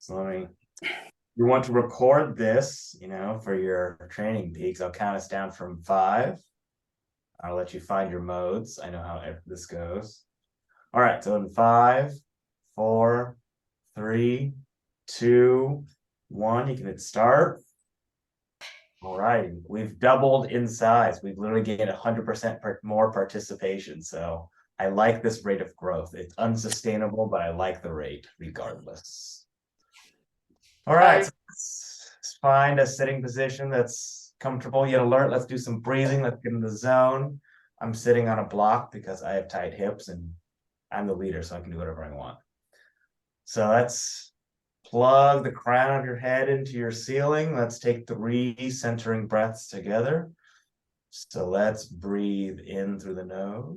So you want to record this, for your training peaks. I'll count us down from 5. I'll let you find your modes. I know how this goes. All right, so in 5, 4, 3, 2, 1, you can hit start. All right, we've doubled in size. We've literally gained 100% more participation. So I like this rate of growth. It's unsustainable, but I like the rate regardless. All right, so let's find a sitting position that's comfortable yet alert. Let's do some breathing. Let's get in the zone. I'm sitting on a block because I have tight hips and I'm the leader, so I can do whatever I want. So let's plug the crown of your head into your ceiling. Let's take 3 centering breaths together. So let's breathe in through the nose.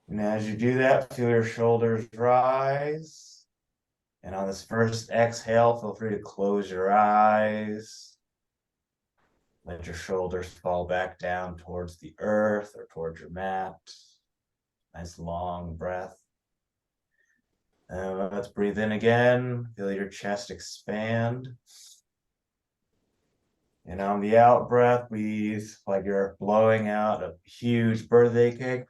And as you do that, feel your shoulders rise. And on this first exhale, feel free to close your eyes. Let your shoulders fall back down towards the earth or towards your mat. Nice long breath. And let's breathe in again. Feel your chest expand. And on the out breath, breathe like you're blowing out a huge birthday cake.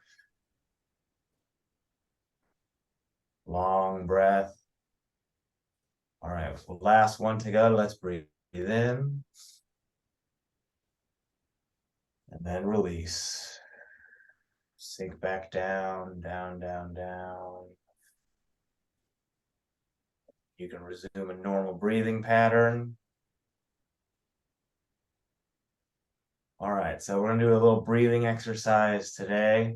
Long breath. All right, last one together. Let's breathe in. And then release. Sink back down, down, down, down. You can resume a normal breathing pattern. All right, so we're gonna do a little breathing exercise today.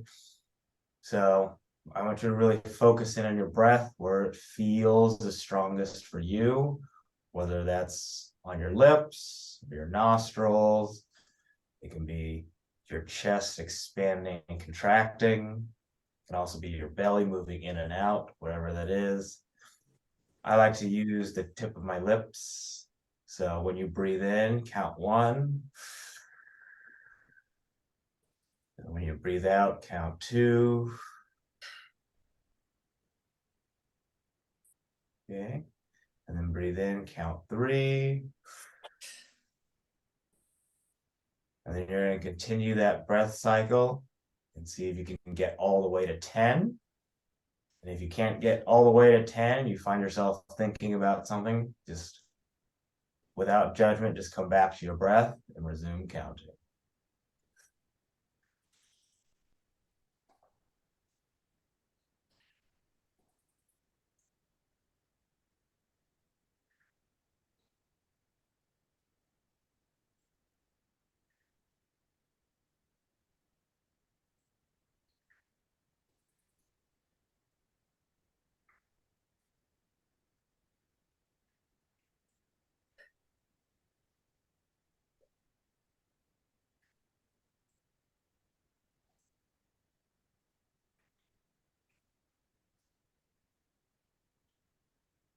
So I want you to really focus in on your breath, where it feels the strongest for you, whether that's on your lips, your nostrils. It can be your chest expanding and contracting. It can also be your belly moving in and out, whatever that is. I like to use the tip of my lips. So when you breathe in, count 1. And when you breathe out, count 2. Okay. And then breathe in, count 3. And then you're going to continue that breath cycle and see if you can get all the way to 10. And if you can't get all the way to 10, you find yourself thinking about something, just without judgment, just come back to your breath and resume counting.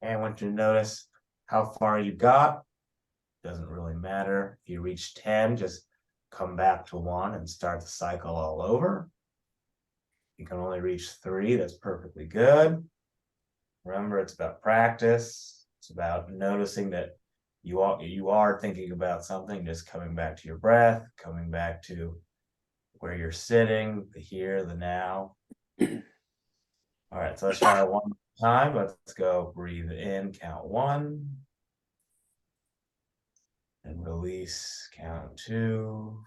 And I want you to notice how far you got. Doesn't really matter. If you reach 10, just come back to 1 and start the cycle all over. You can only reach 3. That's perfectly good. Remember, it's about practice. It's about noticing that you are thinking about something, just coming back to your breath, coming back to where you're sitting, the here, the now. All right, so let's try it one more time. Let's go. Breathe in, count 1. And release, count 2.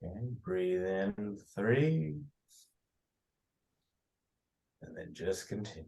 Okay, breathe in 3. And then just continue.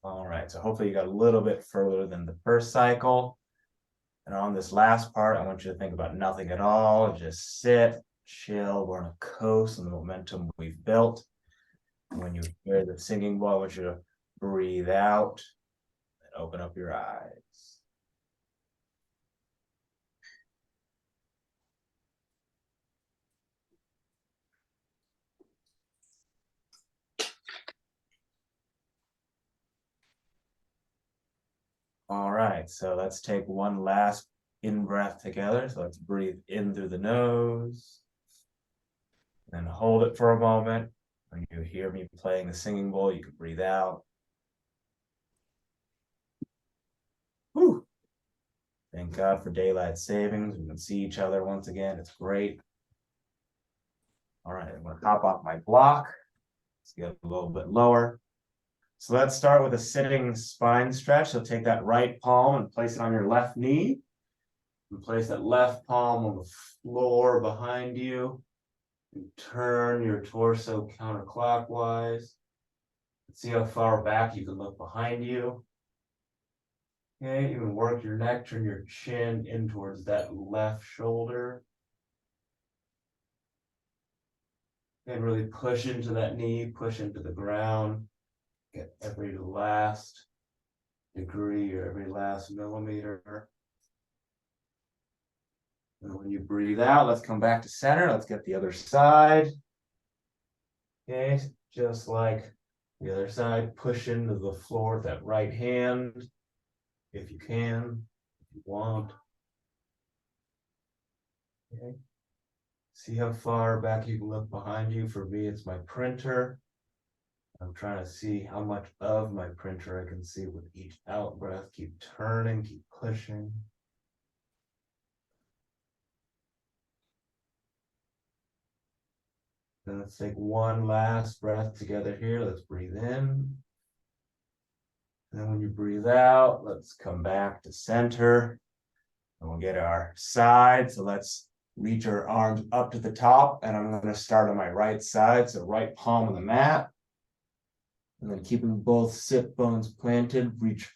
All right, so hopefully you got a little bit further than the first cycle. And on this last part, I want you to think about nothing at all. Just sit, chill. We're on a coast on the momentum we've built. And when you hear the singing bowl, I want you to breathe out, and open up your eyes. All right, so let's take one last in breath together. So let's breathe in through the nose and hold it for a moment. When you hear me playing the singing bowl, you can breathe out. Whew. Thank God for daylight savings. We can see each other once again. It's great. All right, I'm gonna hop off my block. Let's get a little bit lower. So let's start with a sitting spine stretch. So take that right palm and place it on your left knee. And place that left palm on the floor behind you. And turn your torso counterclockwise. See how far back you can look behind you. Okay, you can work your neck, turn your chin in towards that left shoulder. And really push into that knee, push into the ground. Get every last degree or every last millimeter. And when you breathe out, let's come back to center. Let's get the other side. Okay, just like the other side, push into the floor with that right hand, if you can, if you want. Okay. See how far back you can look behind you. For me, it's my printer. I'm trying to see how much of my printer I can see with each out breath. Keep turning, keep pushing. Then let's take one last breath together here. Let's breathe in. And then when you breathe out, let's come back to center. And we'll get our side. So let's reach our arms up to the top. And I'm going to start on my right side. So right palm on the mat. And then keeping both sit bones planted, reach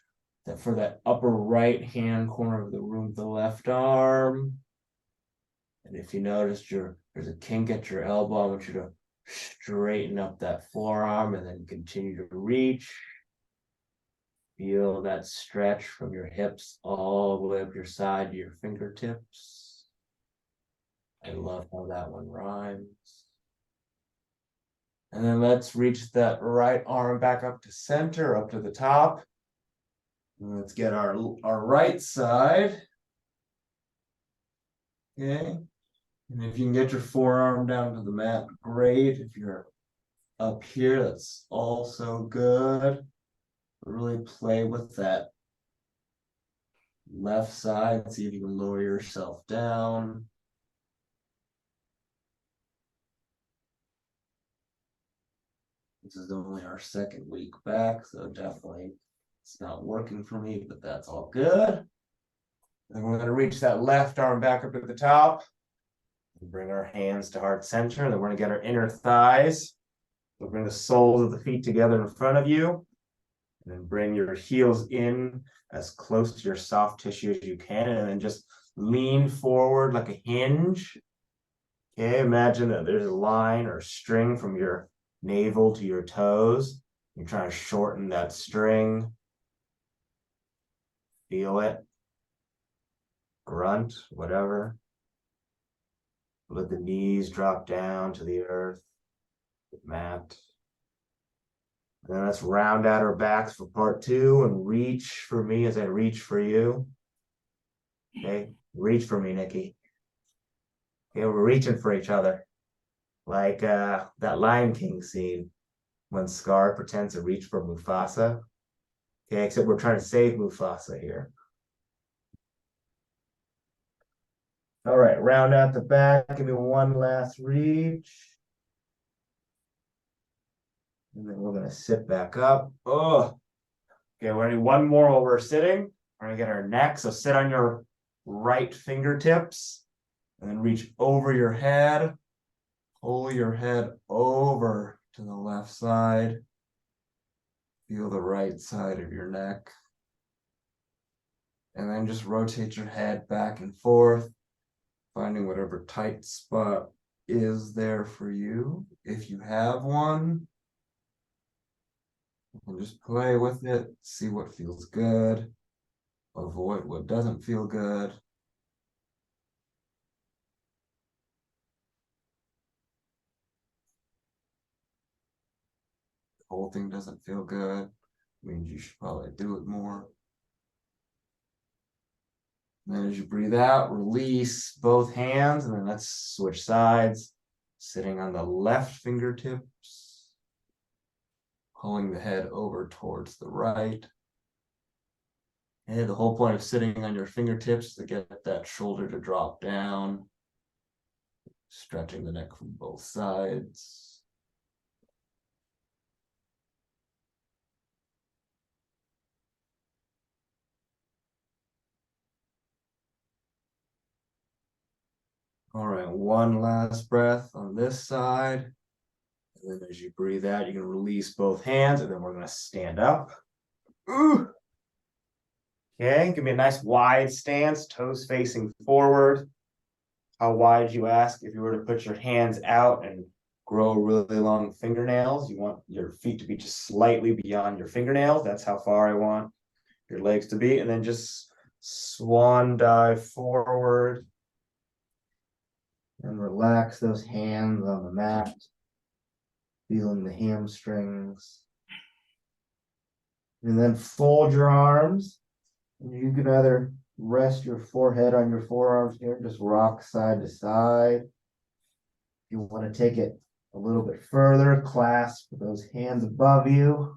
for that upper right hand corner of the room with the left arm. And if you noticed there's a kink at your elbow, I want you to straighten up that forearm and then continue to reach. Feel that stretch from your hips all the way up your side to your fingertips. I love how that one rhymes. And then let's reach that right arm back up to center, up to the top. And let's get our right side. Okay. And if you can get your forearm down to the mat, great. If you're up here, that's also good. Really play with that left side. See if you can lower yourself down. This is only our second week back, so definitely it's not working for me, but that's all good. And we're going to reach that left arm back up at the top. Bring our hands to heart center. Then we're going to get our inner thighs. We'll bring the soles of the feet together in front of you. And then bring your heels in as close to your soft tissue as you can. And then just lean forward like a hinge. Okay, imagine that there's a line or string from your navel to your toes. You're trying to shorten that string. Feel it. Grunt, whatever. Let the knees drop down to the earth, mat. And then let's round out our backs for part two and reach for me as I reach for you. Okay, reach for me, Nikki. Okay, we're reaching for each other. Like that Lion King scene when Scar pretends to reach for Mufasa. Okay, except we're trying to save Mufasa here. All right, round out the back. Give me one last reach. And then we're going to sit back up. Oh, okay, we're going to do one more while we're sitting. We're going to get our neck. So sit on your right fingertips and then reach over your head. Pull your head over to the left side. Feel the right side of your neck. And then just rotate your head back and forth, finding whatever tight spot is there for you, if you have one. And just play with it, see what feels good, avoid what doesn't feel good. The whole thing doesn't feel good, means you should probably do it more. And then as you breathe out, release both hands, and then let's switch sides. Sitting on the left fingertips, pulling the head over towards the right. And the whole point of sitting on your fingertips is to get that shoulder to drop down, stretching the neck from both sides. All right, one last breath on this side. And then as you breathe out, you can release both hands, and then we're going to stand up. Ooh. Okay, give me a nice wide stance, toes facing forward. How wide, you ask? If you were to put your hands out and grow really long fingernails, you want your feet to be just slightly beyond your fingernails. That's how far I want your legs to be. And then just swan dive forward and relax those hands on the mat, feeling the hamstrings. And then fold your arms. And you can either rest your forehead on your forearms here, just rock side to side. If you want to take it a little bit further, clasp those hands above you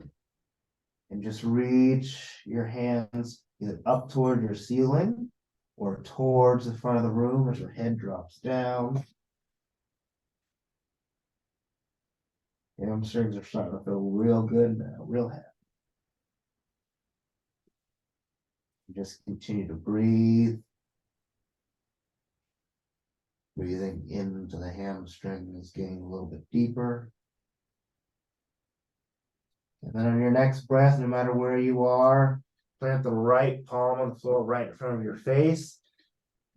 and just reach your hands either up toward your ceiling or towards the front of the room as your head drops down. Hamstrings are starting to feel real good now, real happy. Just continue to breathe. Breathing into the hamstrings, getting a little bit deeper. And then on your next breath, no matter where you are, plant the right palm on the floor right in front of your face.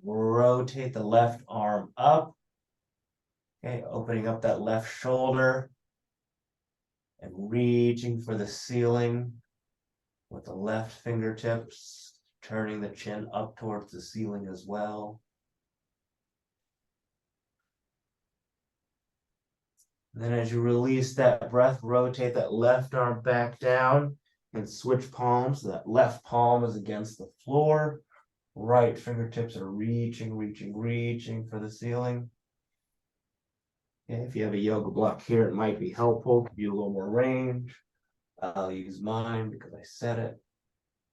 Rotate the left arm up. Okay, opening up that left shoulder and reaching for the ceiling with the left fingertips, turning the chin up towards the ceiling as well. And then as you release that breath, rotate that left arm back down and switch palms. So that left palm is against the floor. Right fingertips are reaching for the ceiling. Okay, if you have a yoga block here, it might be helpful, give you a little more range. I'll use mine because I said it.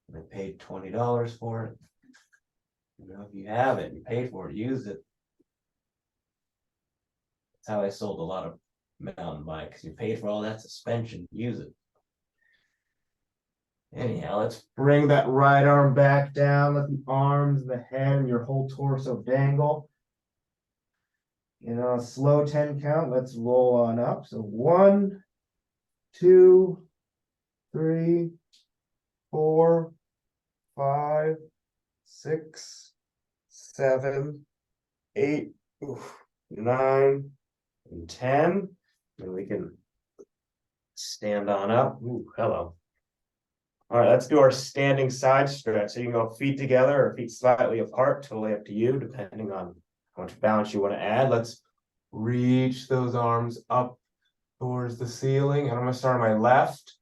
And I paid $20 for it. You know, if you have it, you paid for it, use it. That's how I sold a lot of mountain bikes. You paid for all that suspension, use it. Anyhow, let's bring that right arm back down. Let the arms, the head, and your whole torso dangle. You know, a slow 10 count. Let's roll on up. So 1, 2, 3, 4, 5, 6, 7, 8, 9, and 10. And we can stand on up. Ooh, hello. All right, let's do our standing side stretch. So you can go feet together or feet slightly apart, totally up to you, depending on how much balance you want to add. Let's reach those arms up towards the ceiling. And I'm going to start on my left.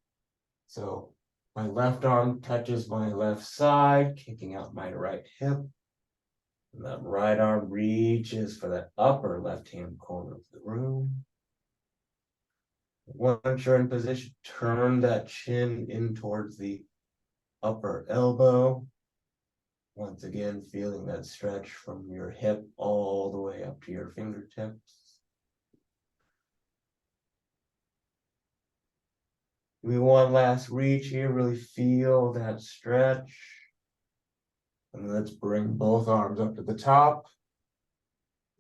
So my left arm touches my left side, kicking out my right hip. And that right arm reaches for that upper left-hand corner of the room. Once you're in position, turn that chin in towards the upper elbow. Once again, feeling that stretch from your hip all the way up to your fingertips. Give me one last reach here, really feel that stretch. And let's bring both arms up to the top.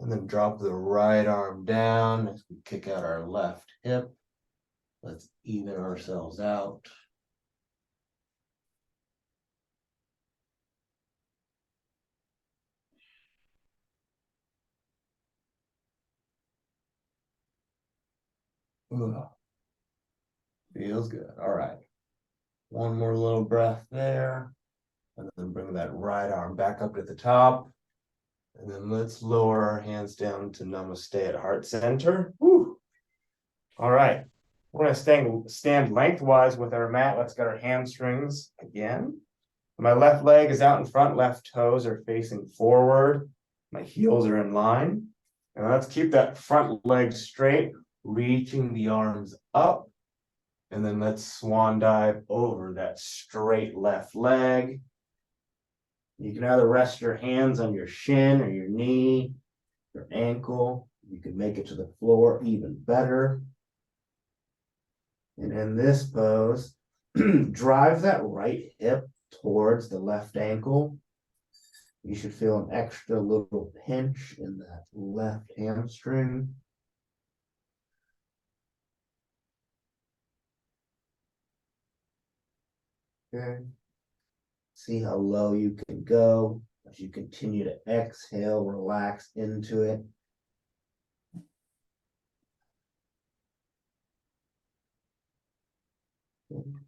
And then drop the right arm down as we kick out our left hip. Let's even ourselves out. Ugh. Feels good. All right. One more little breath there. And then bring that right arm back up to the top. And then let's lower our hands down to namaste at heart center. Whew. All right. We're going to stand lengthwise with our mat. Let's get our hamstrings again. My left leg is out in front. Left toes are facing forward. My heels are in line. And let's keep that front leg straight, reaching the arms up. And then let's swan dive over that straight left leg. You can either rest your hands on your shin or your knee, your ankle. You can make it to the floor even better. And in this pose, drive that right hip towards the left ankle. You should feel an extra little pinch in that left hamstring. Okay. See how low you can go as you continue to exhale, relax into it. And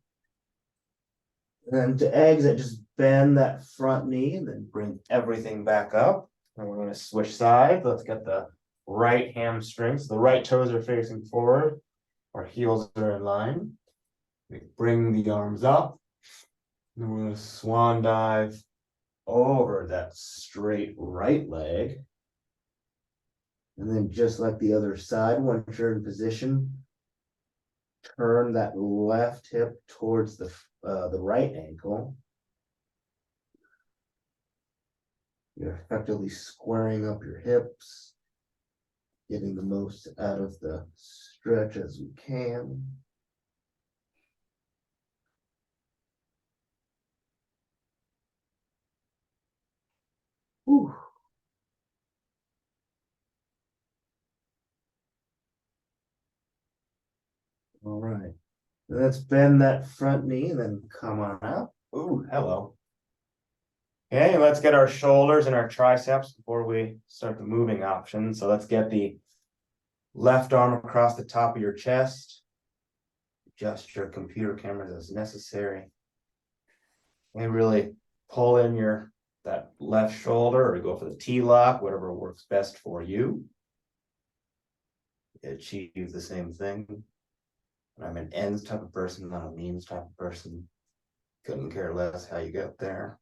then to exit, just bend that front knee and then bring everything back up. And we're going to switch sides. Let's get the right hamstrings. The right toes are facing forward. Our heels are in line. We bring the arms up. And we're going to swan dive over that straight right leg. And then just like the other side, once you're in position, turn that left hip towards the right ankle. You're effectively squaring up your hips, getting the most out of the stretch as we can. Whew. All right. Let's bend that front knee and then come on up. Ooh, hello. Okay, let's get our shoulders and our triceps before we start the moving option. So let's get the left arm across the top of your chest. Adjust your computer cameras as necessary. And really pull in that left shoulder or go for the T-lock, whatever works best for you. Achieve the same thing. I'm an ends type of person, not a means type of person. Couldn't care less how you get there.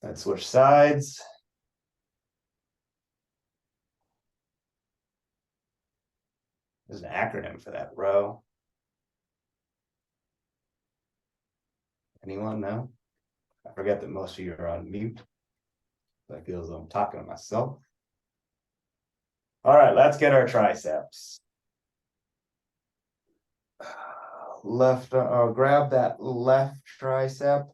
Let's switch sides. There's an acronym for that, row. Anyone know? I forget that most of you are on mute. I feel as though I'm talking to myself. All right, let's get our triceps. Grab that left tricep.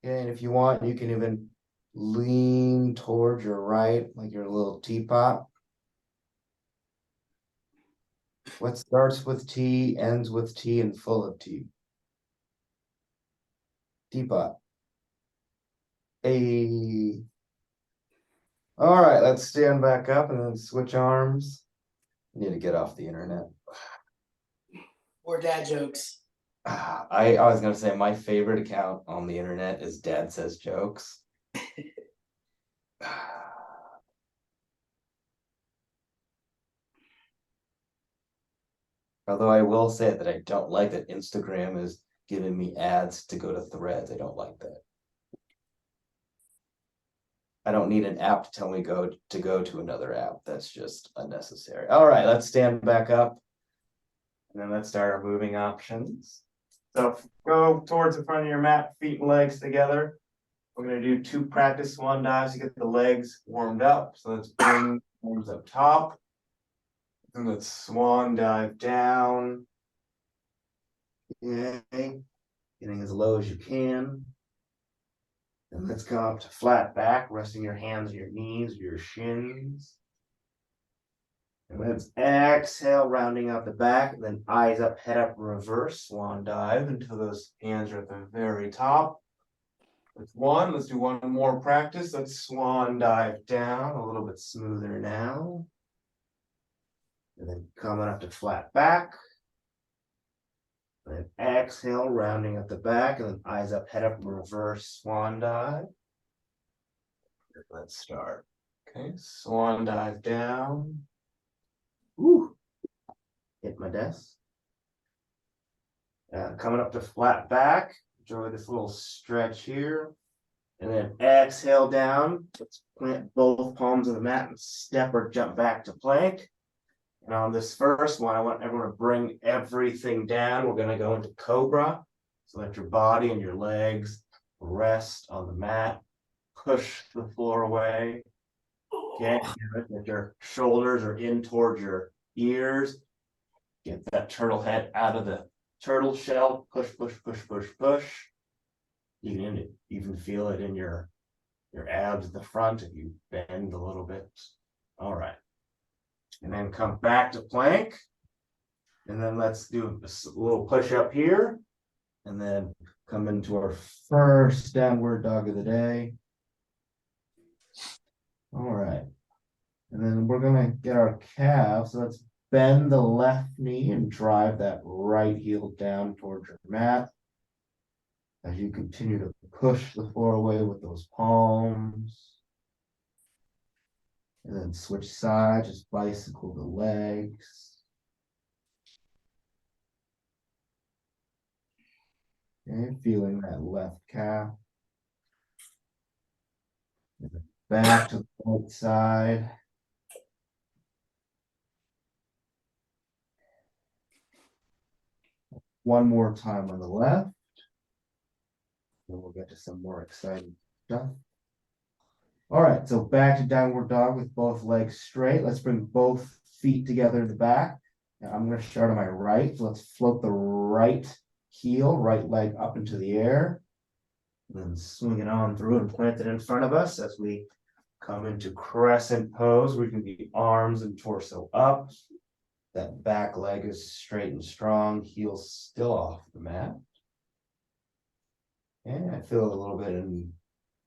And if you want, you can even lean towards your right, like your little teapot. What starts with T, ends with T, and full of T? Teapot. A. All right, let's stand back up and then switch arms. I need to get off the internet. Or dad jokes. I was gonna say my favorite account on the internet is Dad Says Jokes. Although I will say that I don't like that Instagram is giving me ads to go to Threads. I don't like that. I don't need an app to tell me go to another app. That's just unnecessary. All right, let's stand back up. And then let's start our moving options. So go towards the front of your mat, feet and legs together. We're going to do 2 practice swan dives to get the legs warmed up. So let's bring arms up top. And let's swan dive down. Okay. Getting as low as you can. And let's go up to flat back, resting your hands on your knees, your shins. And let's exhale, rounding out the back, and then eyes up, head up, reverse swan dive until those hands are at the very top. That's one. Let's do one more practice. Let's swan dive down a little bit smoother now. And then coming up to flat back. Then exhale, rounding at the back, and then eyes up, head up, reverse swan dive. Let's start. Okay, swan dive down. Ooh, hit my desk. Coming up to flat back. Enjoy this little stretch here. And then exhale down. Let's plant both palms of the mat and step or jump back to plank. And on this first one, I want everyone to bring everything down. We're going to go into cobra. So let your body and your legs rest on the mat. Push the floor away. Okay, get your shoulders are in towards your ears. Get that turtle head out of the turtle shell. Push, push, push, push, push. You can even feel it in your abs at the front if you bend a little bit. All right. And then come back to plank. And then let's do a little push up here. And then come into our first downward dog of the day. All right. And then we're going to get our calves. So let's bend the left knee and drive that right heel down towards your mat. As you continue to push the floor away with those palms. And then switch sides, just bicycle the legs. And feeling that left calf. And then back to the right side. One more time on the left. Then we'll get to some more exciting stuff. All right, so back to downward dog with both legs straight. Let's bring both feet together in the back. Now I'm going to start on my right. So let's float the right heel, right leg up into the air. And then swing it on through and plant it in front of us as we come into crescent pose. We can be arms and torso up. That back leg is straight and strong, heels still off the mat. And I feel a little bit in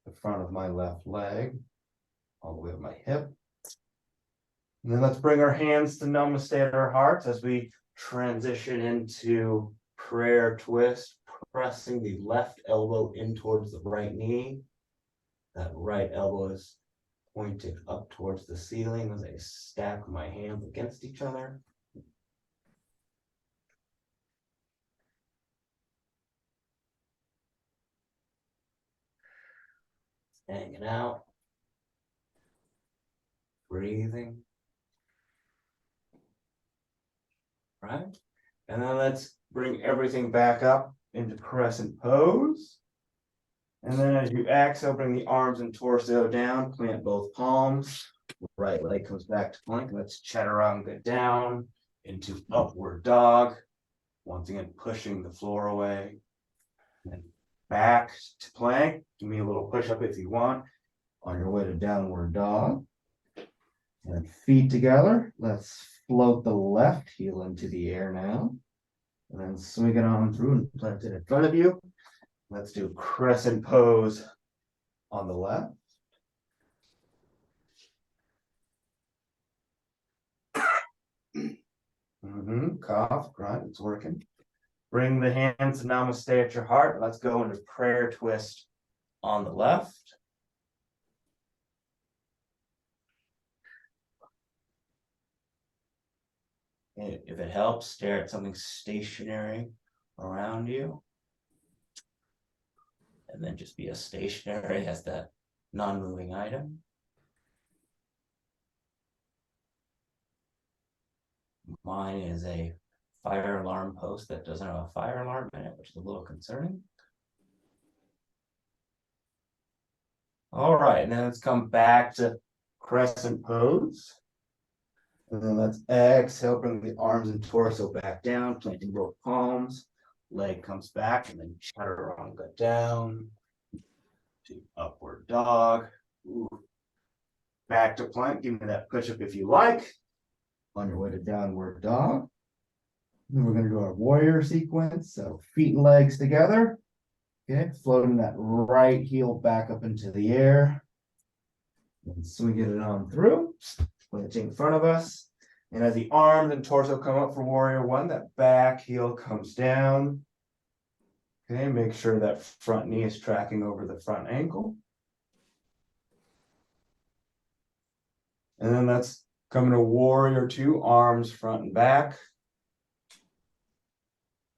the front of my left leg, all the way up my hip. And then let's bring our hands to namaste at our hearts as we transition into prayer twist, pressing the left elbow in towards the right knee. That right elbow is pointed up towards the ceiling as I stack my hands against each other. Hanging out, breathing, right? And then let's bring everything back up into crescent pose. And then as you exhale, bring the arms and torso down, plant both palms. Right leg comes back to plank. Let's chaturanga down into upward dog. Once again, pushing the floor away. And back to plank. Give me a little push up if you want. On your way to downward dog. And feet together. Let's float the left heel into the air now. And then swing it on through and plant it in front of you. Let's do crescent pose on the left. Cough, grunt, it's working. Bring the hands to namaste at your heart. Let's go into prayer twist on the left. And if it helps, stare at something stationary around you. And then just be as stationary as that non-moving item. Mine is a fire alarm post that doesn't have a fire alarm in it, which is a little concerning. All right, and then let's come back to crescent pose. And then let's exhale, bring the arms and torso back down, planting both palms. Leg comes back, and then chaturanga down to upward dog. Ooh. Back to plank. Give me that push up if you like. On your way to downward dog. Then we're going to do our warrior sequence. So feet and legs together. Okay, floating that right heel back up into the air. And swinging it on through. Planting in front of us. And as the arms and torso come up for warrior one, that back heel comes down. Okay, make sure that front knee is tracking over the front ankle. And then let's come into warrior two, arms front and back.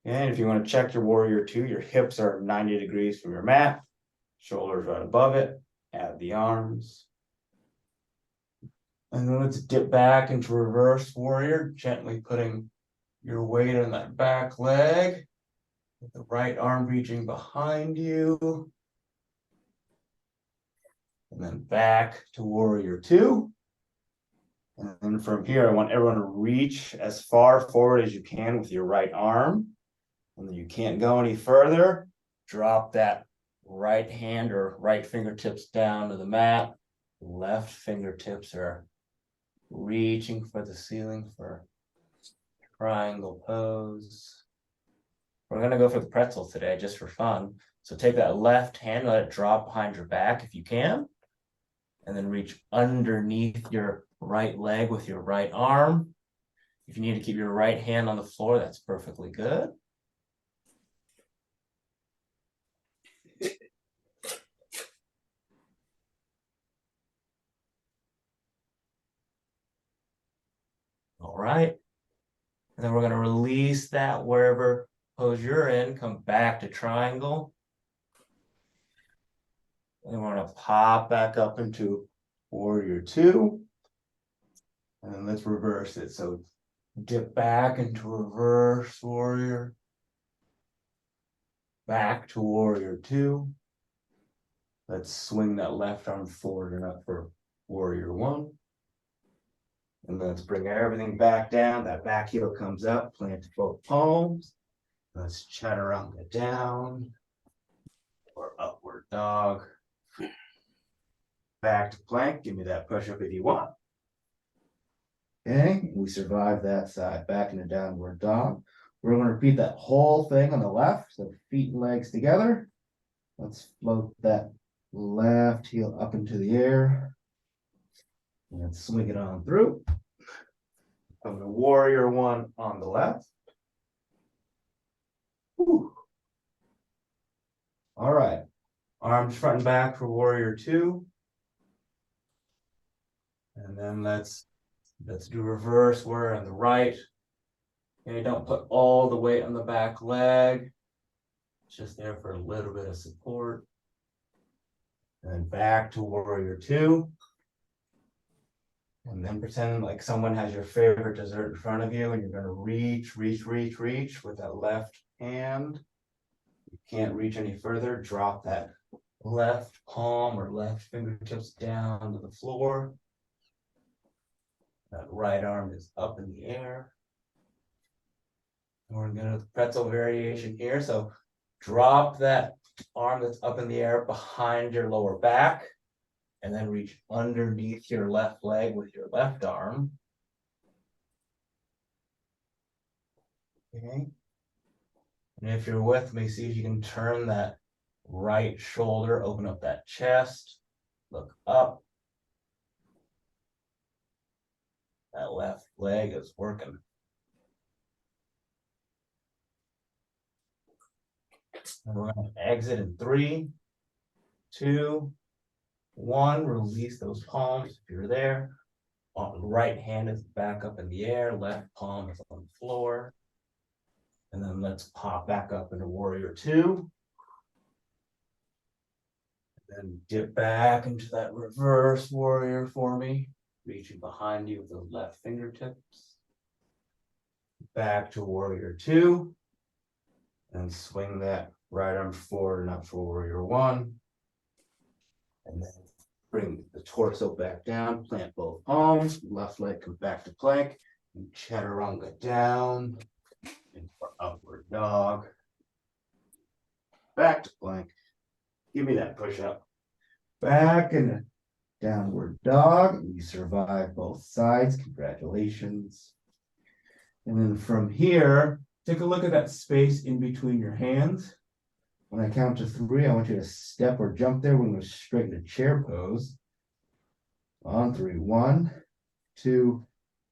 And if you want to check your warrior two, your hips are 90 degrees from your mat, shoulders right above it, add the arms. And then let's dip back into reverse warrior, gently putting your weight on that back leg, with the right arm reaching behind you. And then back to warrior two. And then from here, I want everyone to reach as far forward as you can with your right arm. And then you can't go any further. Drop that right hand or right fingertips down to the mat. Left fingertips are reaching for the ceiling for triangle pose. We're gonna go for the pretzel today just for fun. So take that left hand, let it drop behind your back if you can. And then reach underneath your right leg with your right arm. If you need to keep your right hand on the floor, that's perfectly good. All right. And then we're going to release that wherever pose you're in, come back to triangle. And we're going to pop back up into warrior two. And then let's reverse it. So dip back into reverse warrior. Back to warrior two. Let's swing that left arm forward and up for warrior one. And let's bring everything back down. That back heel comes up, plant both palms. Let's chaturanga down or upward dog. Back to plank. Give me that push up if you want. Okay, we survived that side. Back into downward dog. We're going to repeat that whole thing on the left. So feet and legs together. Let's float that left heel up into the air. And swing it on through. I'm going to warrior one on the left. Whew. All right. Arms front and back for warrior two. And then let's do reverse warrior on the right. Okay, don't put all the weight on the back leg. It's just there for a little bit of support. And then back to warrior two. And then pretend like someone has your favorite dessert in front of you and you're going to reach with that left hand. You can't reach any further. Drop that left palm or left fingertips down to the floor. That right arm is up in the air. And we're going to do the pretzel variation here. So drop that arm that's up in the air behind your lower back. And then reach underneath your left leg with your left arm. Okay. And if you're with me, see if you can turn that right shoulder, open up that chest, look up. That left leg is working. And we're going to exit in 3, 2, 1. Release those palms if you're there. Right hand is back up in the air, left palm is on the floor. And then let's pop back up into warrior two. Then dip back into that reverse warrior for me, reaching behind you with those left fingertips. Back to warrior two. And swing that right arm forward and up for warrior one. And then bring the torso back down, plant both palms, left leg comes back to plank, and chaturanga down, and for upward dog. Back to plank. Give me that push up. Back and downward dog. You survive both sides. Congratulations. And then from here, take a look at that space in between your hands. When I count to 3, I want you to step or jump there. We're going to straighten a chair pose. On 3, 1, 2,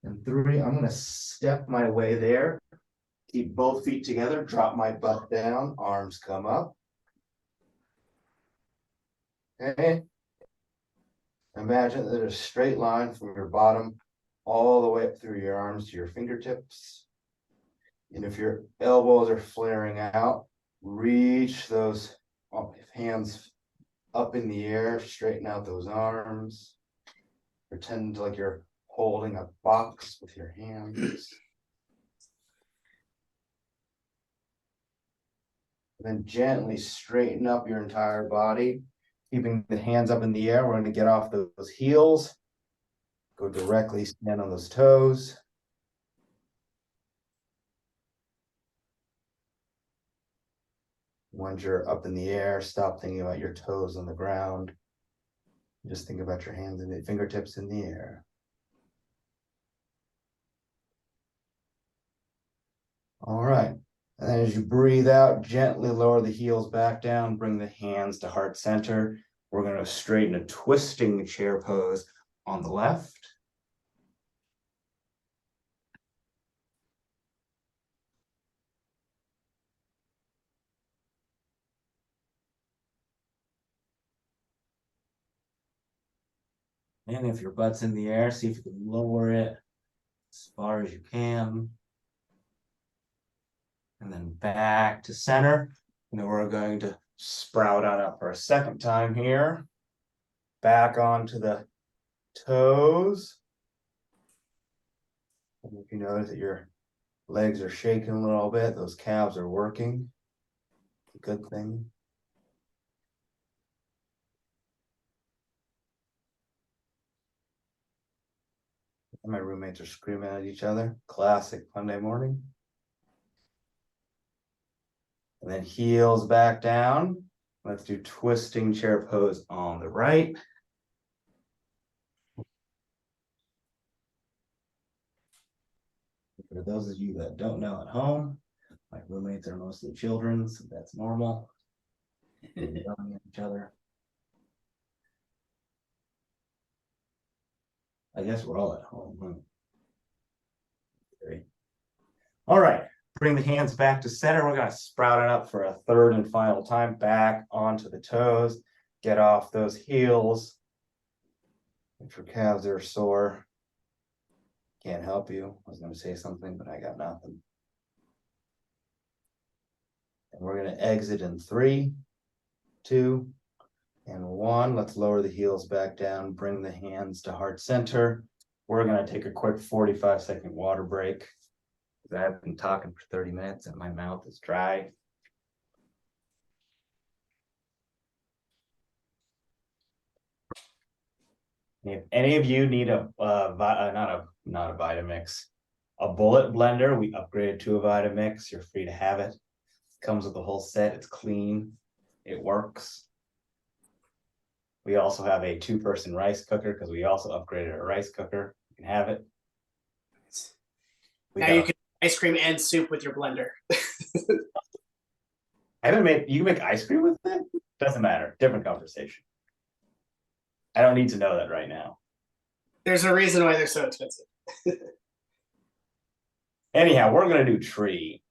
And 3, I'm gonna step my way there. Keep both feet together, drop my butt down, arms come up. Okay. Imagine that there's a straight line from your bottom all the way up through your arms to your fingertips. And if your elbows are flaring out, reach those hands up in the air, straighten out those arms. Pretend like you're holding a box with your hands. Then gently straighten up your entire body, keeping the hands up in the air. We're going to get off those heels. Go directly stand on those toes. Once you're up in the air, stop thinking about your toes on the ground. Just think about your hands and the fingertips in the air. All right. And then as you breathe out, gently lower the heels back down, bring the hands to heart center. We're going to straighten a twisting chair pose on the left. And if your butt's in the air, see if you can lower it as far as you can. And then back to center. And then we're going to sprout on up for a second time here. Back onto the toes. And if you notice that your legs are shaking a little bit, those calves are working. Good thing. And my roommates are screaming at each other. Classic Monday morning. And then heels back down. Let's do twisting chair pose on the right. For those of you that don't know at home, my roommates are mostly children, so that's normal. Yelling at each other. I guess we're all at home. Huh? Great. All right, bring the hands back to center. We're going to sprout it up for a third and final time. Back onto the toes. Get off those heels. If your calves are sore, can't help you. I was going to say something, but I got nothing. And we're going to exit in 3, 2, and 1. Let's lower the heels back down. Bring the hands to heart center. We're going to take a quick 45-second water break. I've been talking for 30 minutes and my mouth is dry. If any of you need a not a Vitamix, a bullet blender, we upgraded to a Vitamix. You're free to have it. It comes with the whole set. It's clean. It works. We also have a 2-person rice cooker because we also upgraded a rice cooker. You can have it. Now you can ice cream and soup with your blender. I haven't made. You can make ice cream with it. Doesn't matter. Different conversation. I don't need to know that right now. There's a reason why they're so expensive. Anyhow, we're gonna do tree.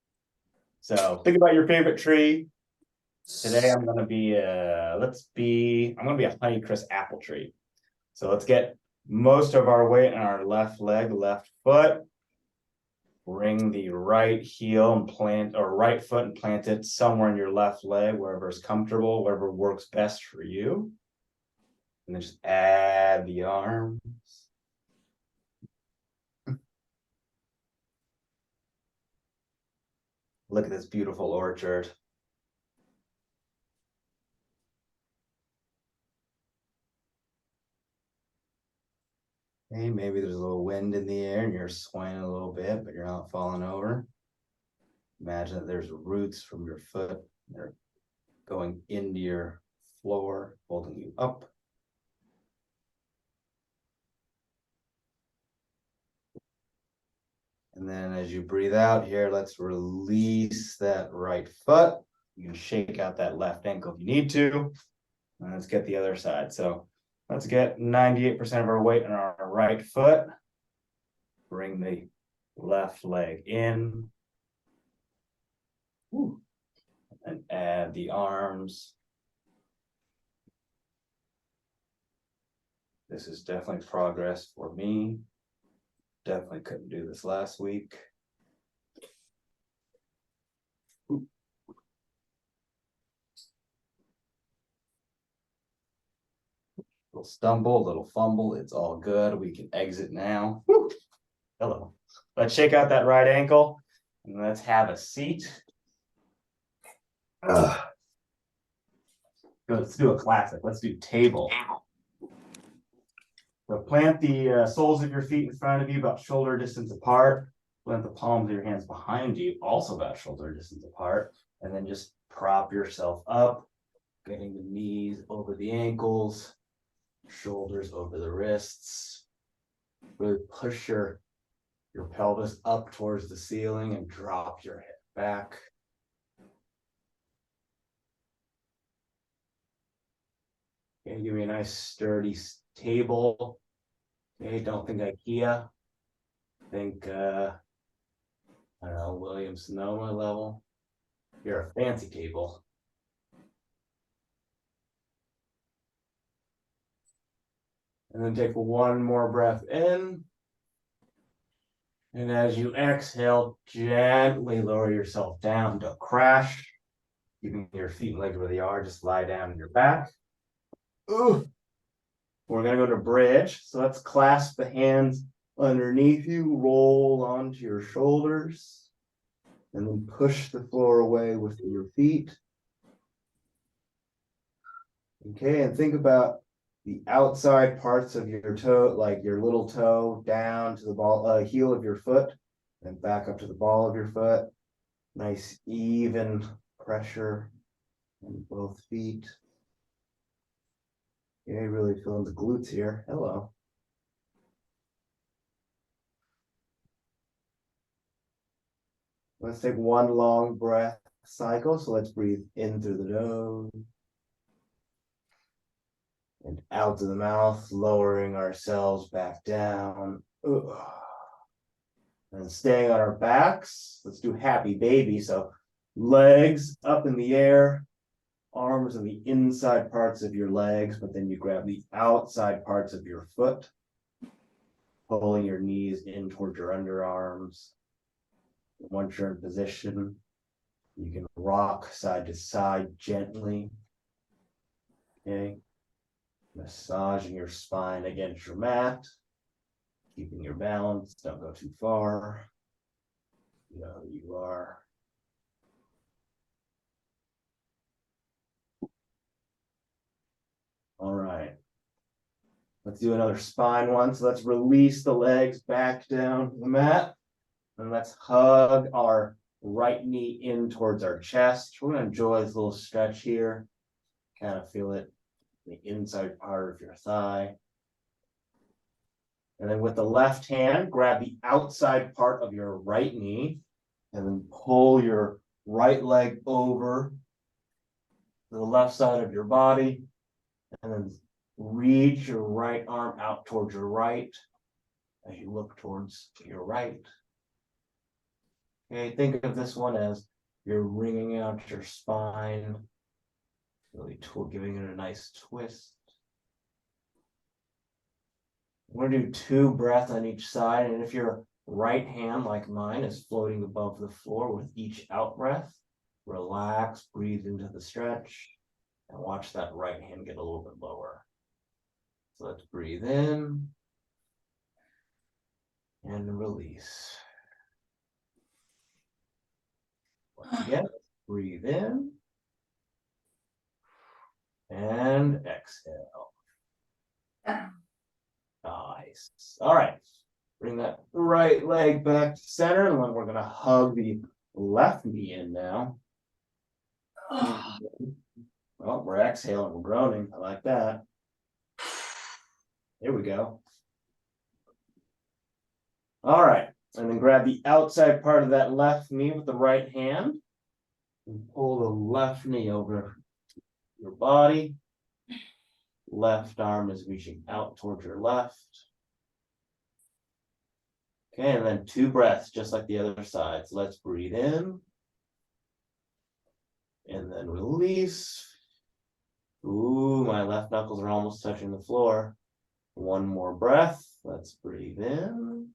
So think about your favorite tree. Today I'm gonna be a Honeycrisp apple tree. So let's get most of our weight on our left leg, left foot. Bring the right heel and right foot and plant it somewhere in your left leg, wherever is comfortable, wherever works best for you. And then just add the arms. Look at this beautiful orchard. Okay, maybe there's a little wind in the air and you're swaying a little bit, but you're not falling over. Imagine that there's roots from your foot. They're going into your floor, holding you up. And then as you breathe out here, let's release that right foot. You can shake out that left ankle if you need to. And let's get the other side. So let's get 98% of our weight on our right foot. Bring the left leg in. Ooh. And add the arms. This is definitely progress for me. Definitely couldn't do this last week. Little stumble, little fumble, it's all good. We can exit now. Woo. Hello. Let's shake out that right ankle and let's have a seat. Good. Let's do a classic. Let's do table. So plant the soles of your feet in front of you, about shoulder distance apart. Plant the palms of your hands behind you, also about shoulder distance apart. And then just prop yourself up, getting the knees over the ankles, shoulders over the wrists. Really push your pelvis up towards the ceiling and drop your head back. Okay, give me a nice sturdy table. Okay, don't think IKEA. Think I don't know, Williams Sonoma level. You're a fancy table. And then take one more breath in. And as you exhale, gently lower yourself down. Don't crash. Keeping your feet and legs where they are, just lie down on your back. Ooh. We're going to go to bridge. So let's clasp the hands underneath you, roll onto your shoulders, and then push the floor away with your feet. Okay, and think about the outside parts of your toe, like your little toe down to the ball, heel of your foot, and back up to the ball of your foot. Nice even pressure on both feet. Okay, really feeling the glutes here. Hello. Let's take one long breath cycle. So let's breathe in through the nose and out to the mouth, lowering ourselves back down. Ugh. And staying on our backs, let's do happy baby. So legs up in the air, arms on the inside parts of your legs, but then you grab the outside parts of your foot, pulling your knees in towards your underarms. Once you're in position, you can rock side to side gently. Okay. Massaging your spine against your mat, keeping your balance, don't go too far. You know who you are. All right. Let's do another spine one. So let's release the legs back down to the mat. And let's hug our right knee in towards our chest. We're going to enjoy this little stretch here. Kind of feel it in the inside part of your thigh. And then with the left hand, grab the outside part of your right knee and then pull your right leg over to the left side of your body. And then reach your right arm out towards your right as you look towards your right. Okay, think of this one as you're wringing out your spine, really giving it a nice twist. We're going to do 2 breaths on each side, and if your right hand, like mine, is floating above the floor with each out breath, relax, breathe into the stretch, and watch that right hand get a little bit lower. So let's breathe in and release. Once again, breathe in and exhale. Nice. All right. Bring that right leg back to center, and then we're going to hug the left knee in now. Well, we're exhaling, we're groaning. I like that. Here we go. All right. And then grab the outside part of that left knee with the right hand and pull the left knee over your body. Left arm is reaching out towards your left. Okay, and then 2 breaths, just like the other side. So let's breathe in. And then release. Ooh, my left knuckles are almost touching the floor. 1 more breath. Let's breathe in.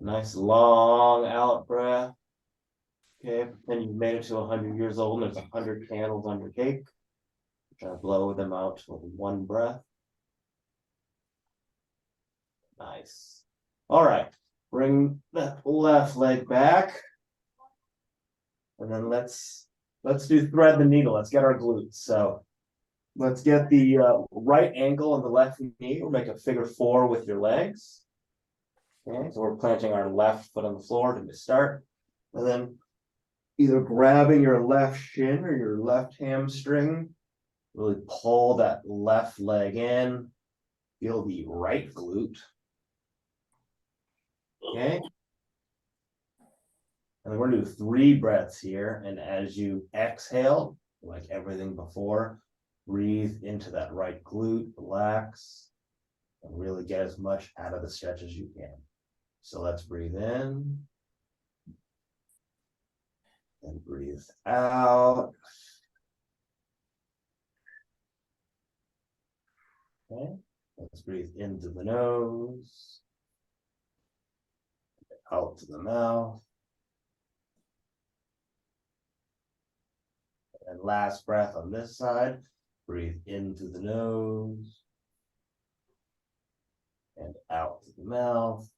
Nice long out breath. Okay, pretend you've made it to 100 years old and there's 100 candles on your cake. Try to blow them out with 1 breath. Nice. All right, bring that left leg back. And then let's do thread the needle. Let's get our glutes. So let's get the right ankle on the left knee. We'll make a figure 4 with your legs. Okay, so we're planting our left foot on the floor to start. And then either grabbing your left shin or your left hamstring, really pull that left leg in. Feel the right glute. Okay. And then we're gonna do 3 breaths here. And as you exhale, like everything before, breathe into that right glute, relax, and really get as much out of the stretch as you can. So let's breathe in. And breathe out. Okay, let's breathe into the nose, out to the mouth. And last breath on this side, breathe into the nose and out to the mouth.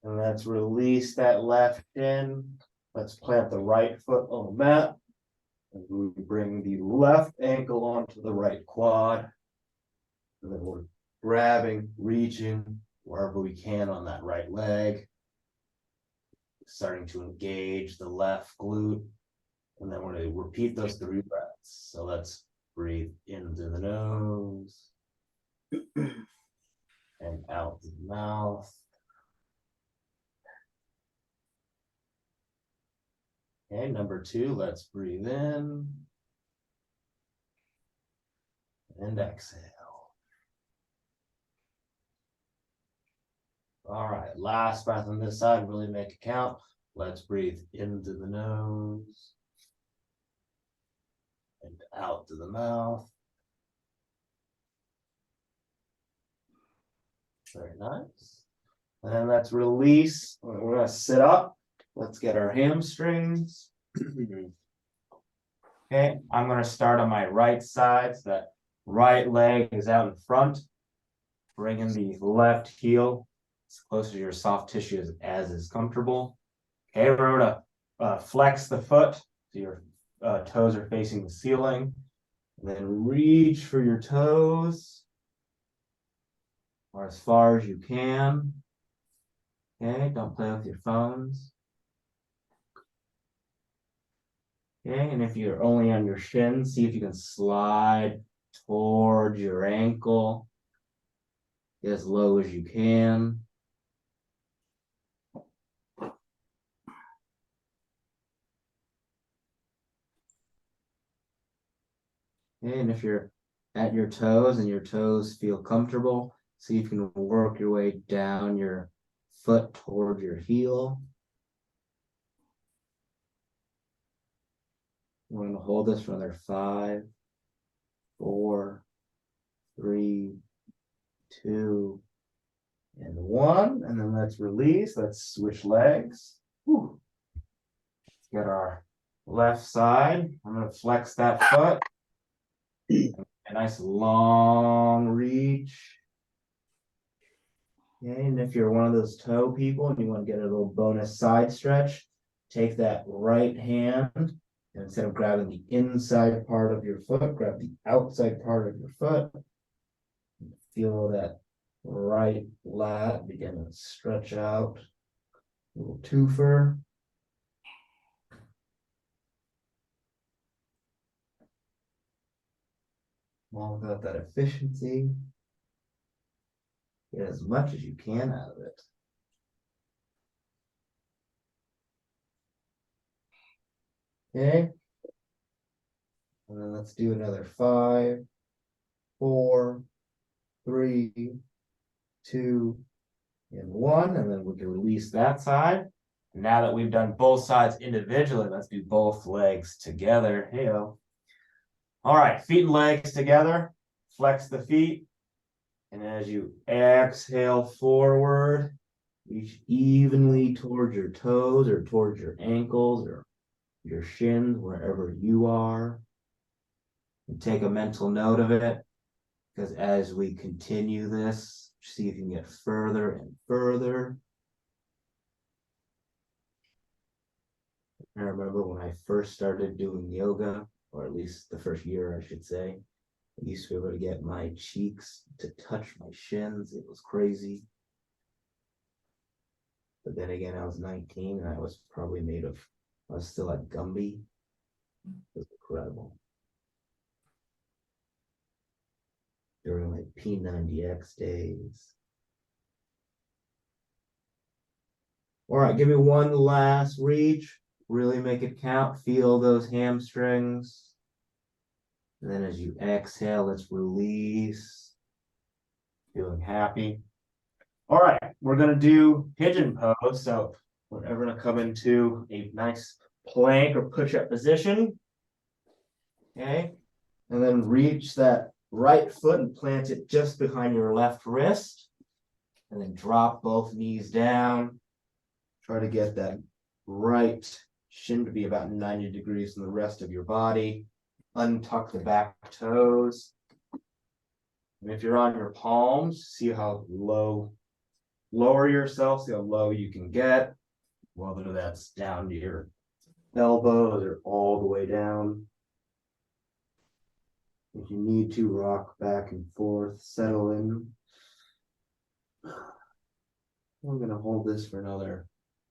And let's release that left shin. Let's plant the right foot on the mat. And we bring the left ankle onto the right quad. And then we're grabbing, reaching wherever we can on that right leg. Starting to engage the left glute. And then we're going to repeat those 3 breaths. So let's breathe into the nose and out the mouth. Okay, number 2, let's breathe in and exhale. All right, last breath on this side, really make it count. Let's breathe into the nose and out to the mouth. Very nice. And then let's release. We're going to sit up. Let's get our hamstrings. Okay, I'm going to start on my right side. So that right leg is out in front. Bringing the left heel as close to your soft tissue as is comfortable. Okay, we're going to flex the foot so your toes are facing the ceiling. And then reach for your toes or as far as you can. Okay, don't play with your phones. Okay, and if you're only on your shin, see if you can slide towards your ankle. Get as low as you can. Okay, and if you're at your toes and your toes feel comfortable, see if you can work your way down your foot toward your heel. We're going to hold this for another 5, 4, 3, 2, and 1. And then let's release. Let's switch legs. Whew. Let's get our left side. I'm going to flex that foot. A nice long reach. Okay, and if you're one of those toe people and you want to get a little bonus side stretch, take that right hand and instead of grabbing the inside part of your foot, grab the outside part of your foot. Feel that right lat begin to stretch out. A little twofer. All about that efficiency. Get as much as you can out of it. Okay. And then let's do another 5, 4, 3, 2, and 1, and then we can release that side. Now that we've done both sides individually, let's do both legs together. Hey-o. All right, feet and legs together. Flex the feet. And as you exhale forward, reach evenly towards your toes or towards your ankles or your shins, wherever you are. And take a mental note of it, because as we continue this, see if you can get further and further. I remember when I first started doing yoga, or at least the first year, I should say, I used to be able to get my cheeks to touch my shins. It was crazy. But then again, I was 19 and I was probably I was still at Gumby. It was incredible. During my P90X days. All right, give me one last reach. Really make it count. Feel those hamstrings. And then as you exhale, let's release. Feeling happy. All right, we're gonna do pigeon pose. So we're gonna come into a nice plank or push-up position. Okay, and then reach that right foot and plant it just behind your left wrist. And then drop both knees down. Try to get that right shin to be about 90 degrees from the rest of your body. Untuck the back toes. And if you're on your palms, see how lower yourself, see how low you can get. Whether that's down to your elbows or all the way down. If you need to, rock back and forth, settle in. I'm gonna hold this for another,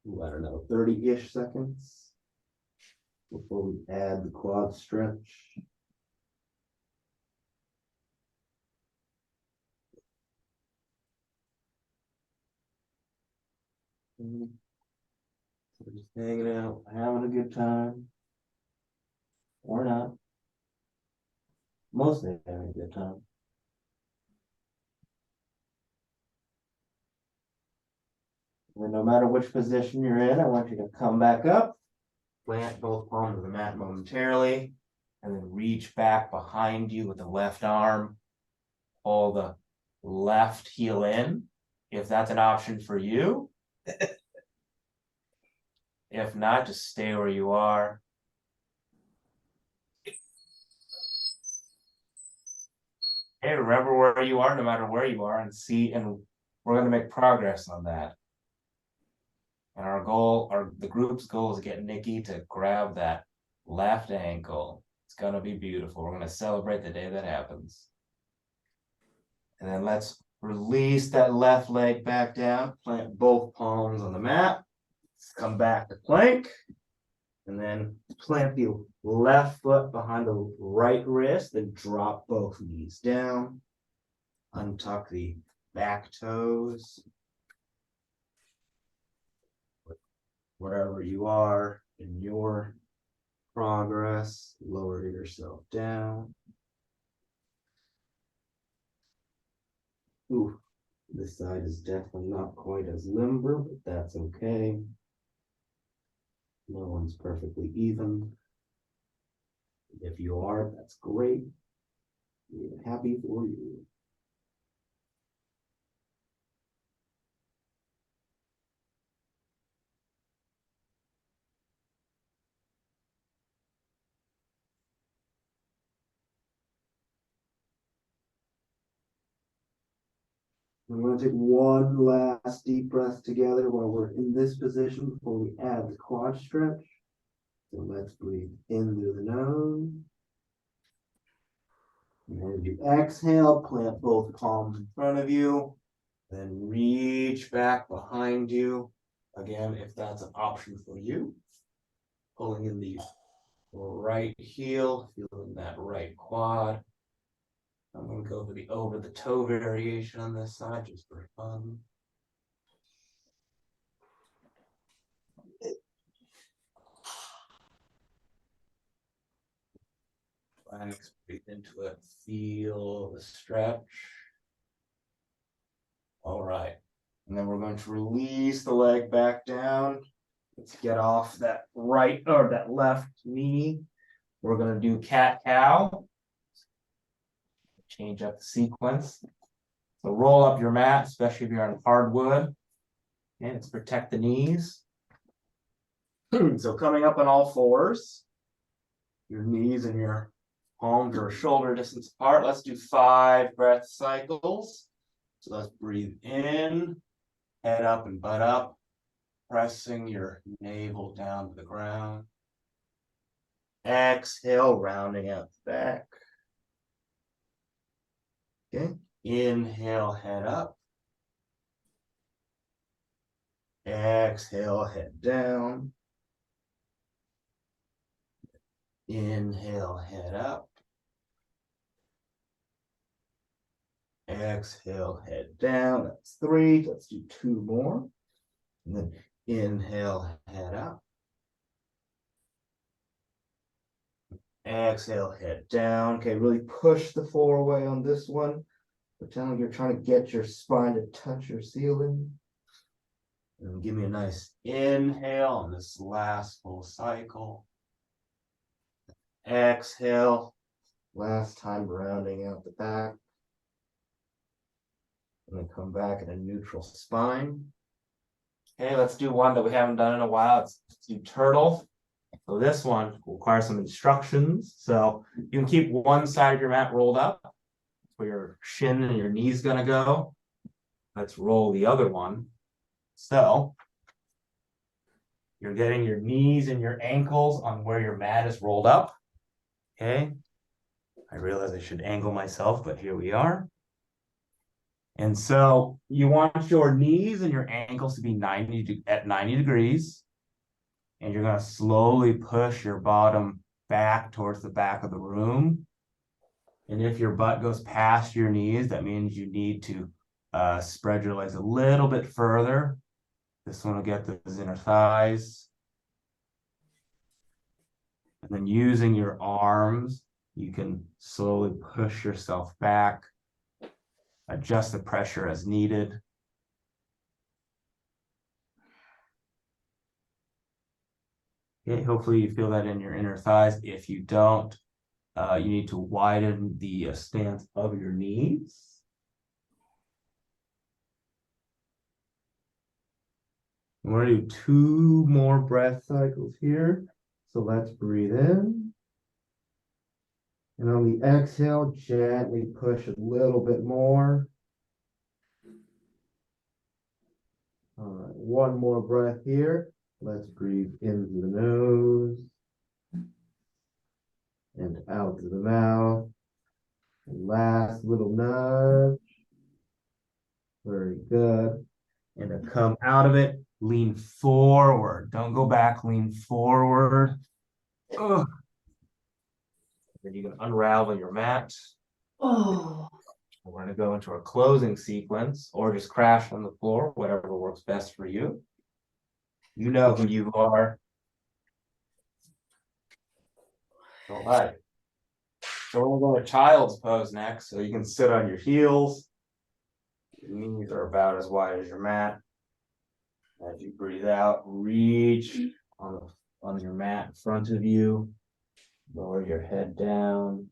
I don't know, 30-ish seconds before we add the quad stretch. So just hanging out, having a good time, or not. Mostly having a good time. And no matter which position you're in, I want you to come back up, plant both palms of the mat momentarily, and then reach back behind you with the left arm. Pull the left heel in, if that's an option for you. If not, just stay where you are. Hey, remember where you are, no matter where you are, and we're going to make progress on that. And the group's goal is to get Nikki to grab that left ankle. It's going to be beautiful. We're going to celebrate the day that happens. And then let's release that left leg back down, plant both palms on the mat. Let's come back to plank. And then plant the left foot behind the right wrist, then drop both knees down. Untuck the back toes. Wherever you are in your progress, lower yourself down. Ooh, this side is definitely not quite as limber, but that's okay. No one's perfectly even. If you are, that's great. We're happy for you. I'm going to take one last deep breath together while we're in this position before we add the quad stretch. So let's breathe in through the nose. And as you exhale, plant both palms in front of you. Then reach back behind you. Again, if that's an option for you. Pulling in the right heel, feeling that right quad. I'm going to go for the over the toe variation on this side just for fun. Relax, breathe into it, feel the stretch. All right. And then we're going to release the leg back down. Let's get off that right or that left knee. We're going to do cat-cow. Change up the sequence. So roll up your mat, especially if you're on hardwood. And let's protect the knees. So coming up on all fours. Your knees and your palms are shoulder distance apart. Let's do 5 breath cycles. So let's breathe in, head up and butt up, pressing your navel down to the ground. Exhale, rounding out the back. Okay, inhale, head up. Exhale, head down. Inhale, head up. Exhale, head down. That's 3. Let's do 2 more. And then inhale, head up. Exhale, head down. Okay, really push the floor away on this one. Pretend like you're trying to get your spine to touch your ceiling. And give me a nice inhale on this last full cycle. Exhale. Last time rounding out the back. And then come back in a neutral spine. Okay, let's do one that we haven't done in a while. Let's do turtle. So this one requires some instructions. So you can keep one side of your mat rolled up where your shin and your knee's gonna go. Let's roll the other one. So you're getting your knees and your ankles on where your mat is rolled up. Okay. I realize I should angle myself, but here we are. And so you want your knees and your ankles to be at 90 degrees. And you're going to slowly push your bottom back towards the back of the room. And if your butt goes past your knees, that means you need to spread your legs a little bit further. This one will get those inner thighs. And then using your arms, you can slowly push yourself back, adjust the pressure as needed. Okay, hopefully you feel that in your inner thighs. If you don't, you need to widen the stance of your knees. We're going to do 2 more breath cycles here. So let's breathe in. And on the exhale, gently push a little bit more. All right, 1 more breath here. Let's breathe in through the nose and out through the mouth. Last little nudge. Very good. And to come out of it, lean forward. Don't go back, lean forward. Ugh. Then you can unravel your mat. Oh. We're going to go into our closing sequence or just crash on the floor, whatever works best for you. You know who you are. All right. So we'll go to child's pose next. So you can sit on your heels. Your knees are about as wide as your mat. As you breathe out, reach on your mat in front of you. Lower your head down.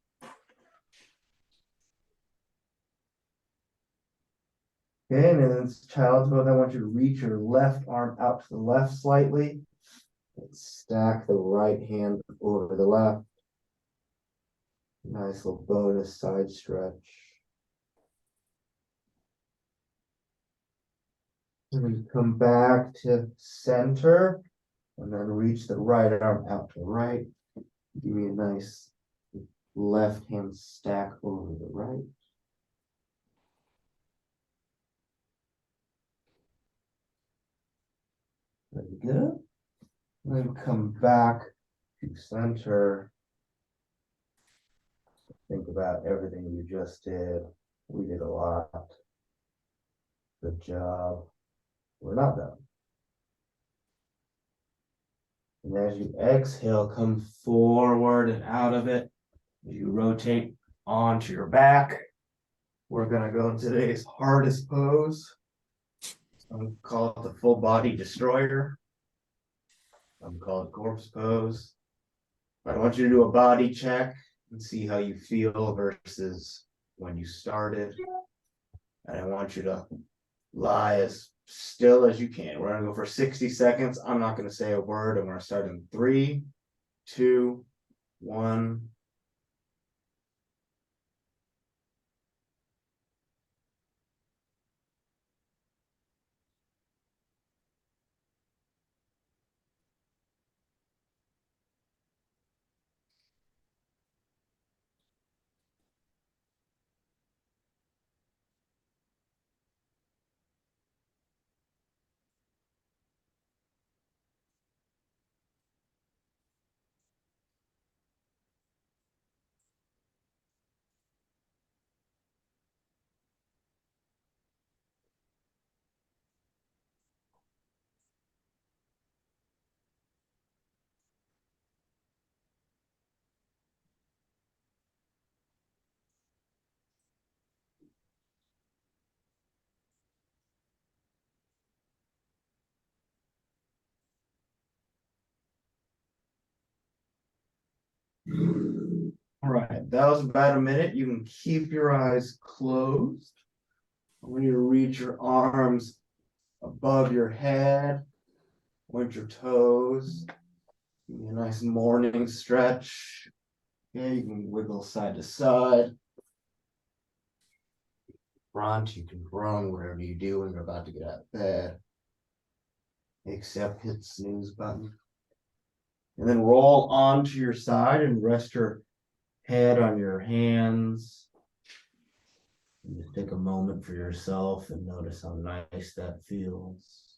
Okay, and then it's child's pose. I want you to reach your left arm out to the left slightly. And stack the right hand over the left. Nice little bonus side stretch. And then come back to center. And then reach the right arm out to the right. Give me a nice left hand stack over the right. Very good. And then come back to center. Think about everything you just did. We did a lot. Good job. We're not done. And as you exhale, come forward and out of it. As you rotate onto your back, we're going to go into today's hardest pose. I'm call it the full body destroyer. I'm call it corpse pose. I want you to do a body check and see how you feel versus when you started. And I want you to lie as still as you can. We're gonna go for 60 seconds. I'm not gonna say a word. I'm gonna start in 3, 2, 1. All right, that was about a minute. You can keep your eyes closed. I want you to reach your arms above your head, point your toes. Give me a nice morning stretch. Okay, you can wiggle side to side. Front, you can run, whatever you do when you're about to get out of bed. Except hit snooze button. And then roll onto your side and rest your head on your hands. And just take a moment for yourself and notice how nice that feels.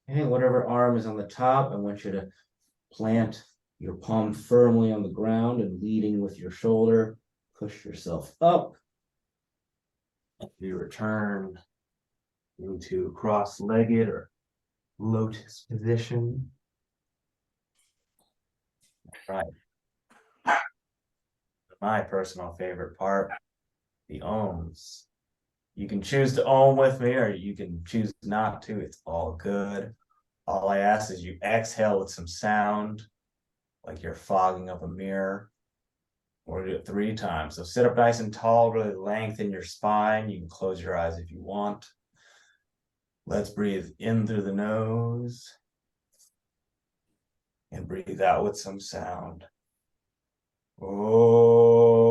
And whatever arm is on the top, I want you to plant your palm firmly on the ground and leading with your shoulder. Push yourself up. You return into cross-legged or lotus position. Right. My personal favorite part, the ohms. You can choose to ohm with me or you can choose not to. It's all good. All I ask is you exhale with some sound, like you're fogging up a mirror. We'll do it 3 times. So sit up nice and tall, really lengthen your spine. You can close your eyes if you want. Let's breathe in through the nose and breathe out with some sound. Oh.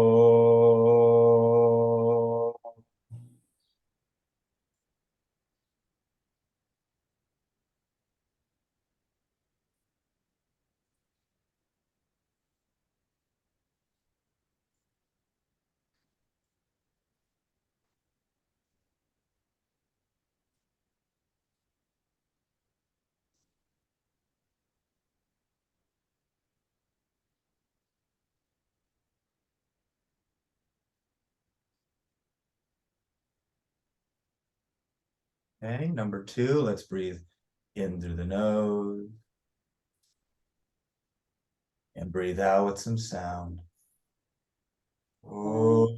Okay, number 2, let's breathe in through the nose and breathe out with some sound. Oh.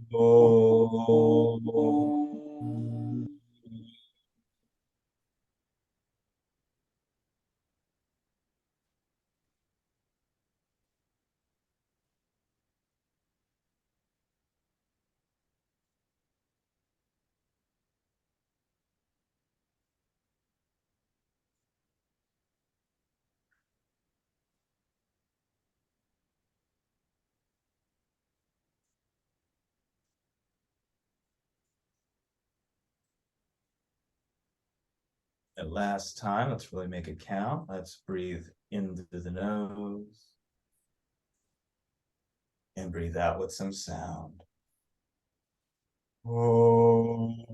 And last time, let's really make it count. Let's breathe in through the nose and breathe out with some sound. Oh.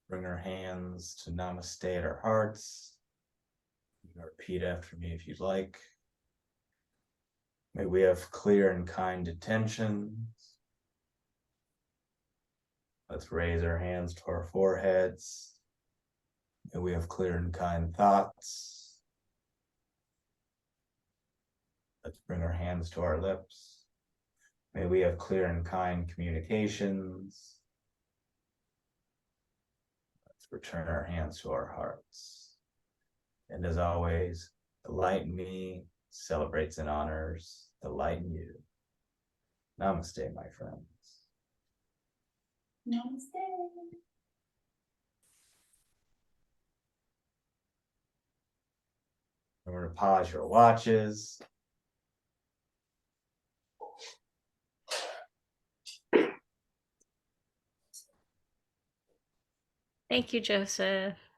Bring our hands to namaste at our hearts. You can repeat after me if you'd like. May we have clear and kind intentions. Let's raise our hands to our foreheads. May we have clear and kind thoughts. Let's bring our hands to our lips. May we have clear and kind communications. Let's return our hands to our hearts. And as always, the light in me celebrates and honors the light in you. Namaste, my friends. Namaste. Remember to pause your watches. Thank you, Joseph.